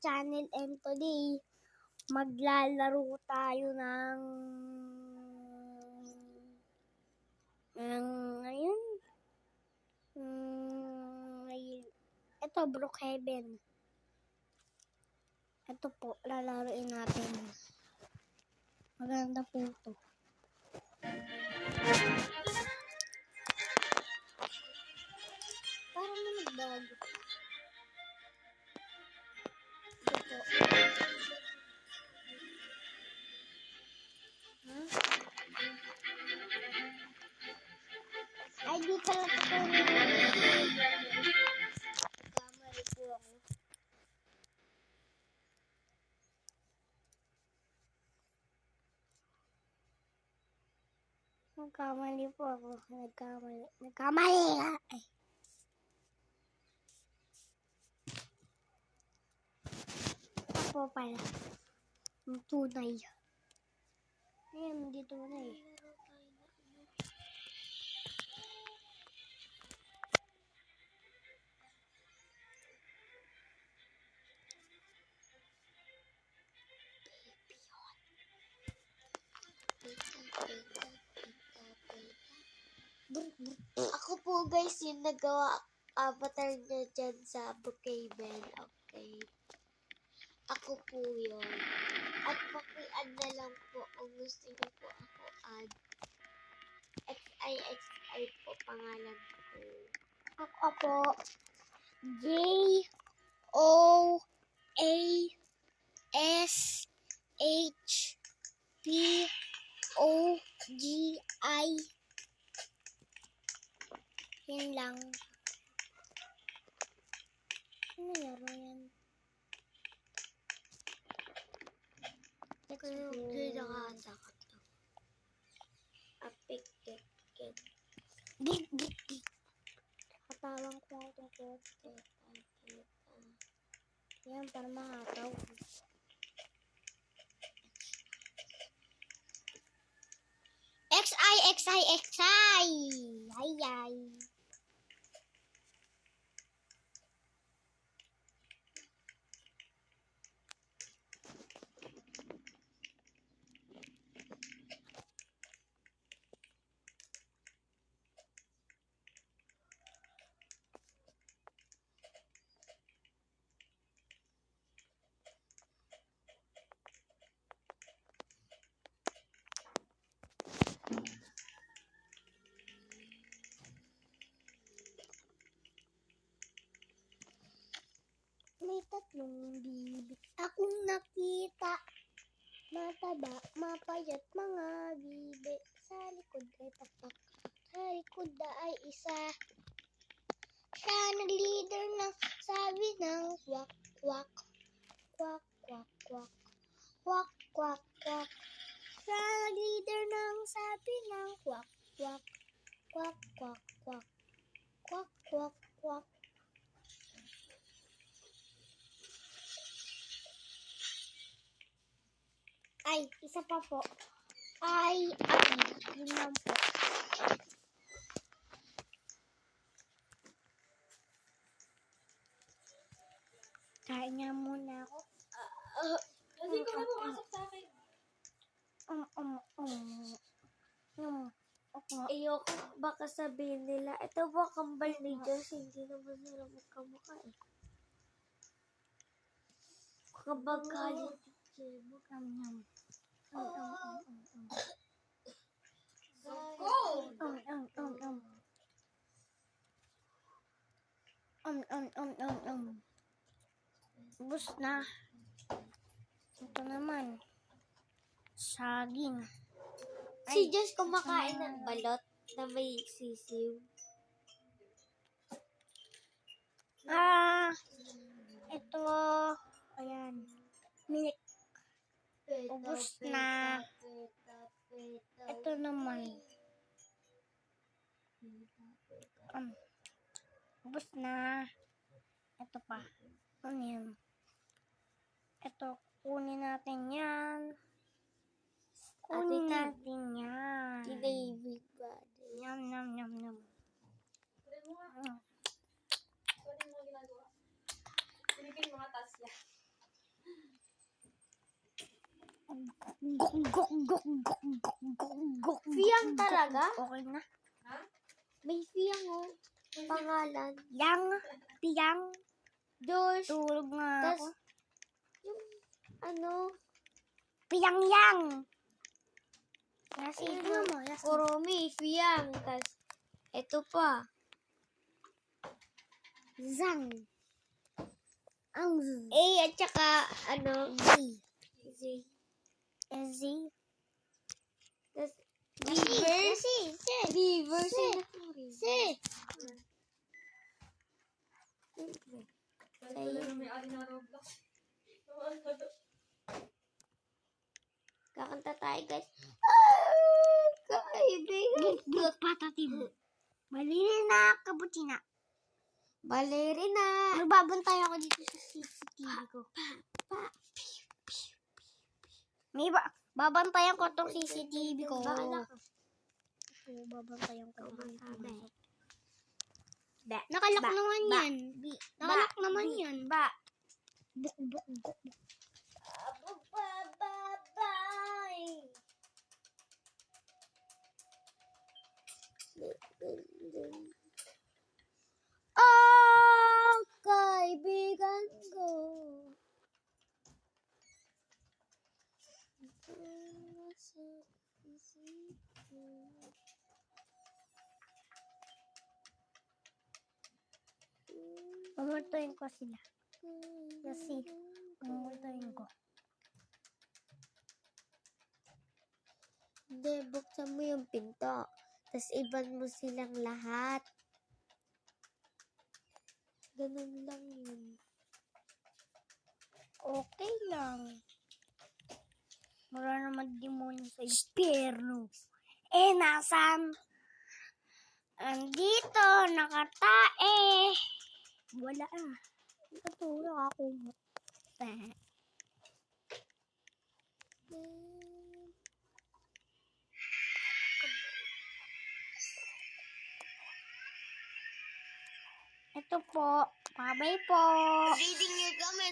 channel, and today maglalaro tayo ng ngayon. Ito, Brookhaven. Ito po, lalaroin natin. Maganda po ito. Parang na nagbago. Ito po. Ay, di pala ito. Kamali po ako. Nagkamali po ako. Nagkamali nga. Ay. Ako pala. Ang tunay. Ayun, hindi tunay. Ako po guys yung nagawa avatar niya dyan sa Brookhaven. Okay. Ako po yun. At paki-add na lang po kung gusto niyo po ako add. XIXI po pangalan ko. Ako po. JOASHPOGI. Yun lang. Ano laro yan? Kaya hindi nakasakot to. Apik, kek. Gig. Katawang ko itong poste. Yan, para mahataw. XI! Ay. May tatlong bibig akong nakita. Mataba, mapayat mga bibi. Sa likod ay pakpak. Sa likod ay isa. Siya nag-leader ng sabi ng kwak, kwak. Kwak, kwak, kwak. Kwak, kwak, kwak. Siya nag-leader ng sabi ng kwak, kwak. Kwak, kwak, kwak. Kwak, kwak, kwak. Ay, isa pa po. Ay, yun lang po. Kain nga muna ako. Hindi ko na pumasok sa akin. Ayoko baka sabihin nila, ito ba kambal ni Diyos? Hindi naman nila magkamukha eh. Kapag galit Ubus na. Ito naman. Saging. si Diyos kumakain ng balot na may sisiw. Ito. Ayan. Milk. Ubus na. Ito naman. Ubus na. Ito pa. Ano yan? Ito. Kunin natin yan. Kunin natin yan. Tinavig ba? Yum. Sorry mo ginagawa. Pinipin mga tasya. Fiyang talaga? Okay na. May Fiyang oh. Pangalan. Piyang. Josh. Tulog nga ako. Tas, yung, ano, Piyang-yang. Yasi, Ayun, tingnan mo. Yasi. Kuromi, Fiyang. Tas, eto pa. Zang. Ang Z. At saka, ano, Z. Z. Z. Tas, Yasi. River. Yasi. River. Si. Si. Kakanta tayo, guys. Kaibigan. Patatim. Ballerina Cappuccina. Ballerina. Magbabantay ako dito sa CCTV ko. May babantayan ko tong CCTV ko. Bahala ka. Oo, babantayan ko. Masabi. Nakalak naman yan. Nakalak naman yan. Ba. Buk. Bye. Ang kaibigan ko. Pamultuin ko sila. Kasi, pamultuin ko. Hindi, buksan mo yung pinto. Tapos iban mo silang lahat. Ganun lang yun. Okay lang. Wala naman demonyo sa impyerno. Nasan? Andito, nakatae. Wala ah. Natulog ako. Ito po. Bye-bye po. Reading your comment.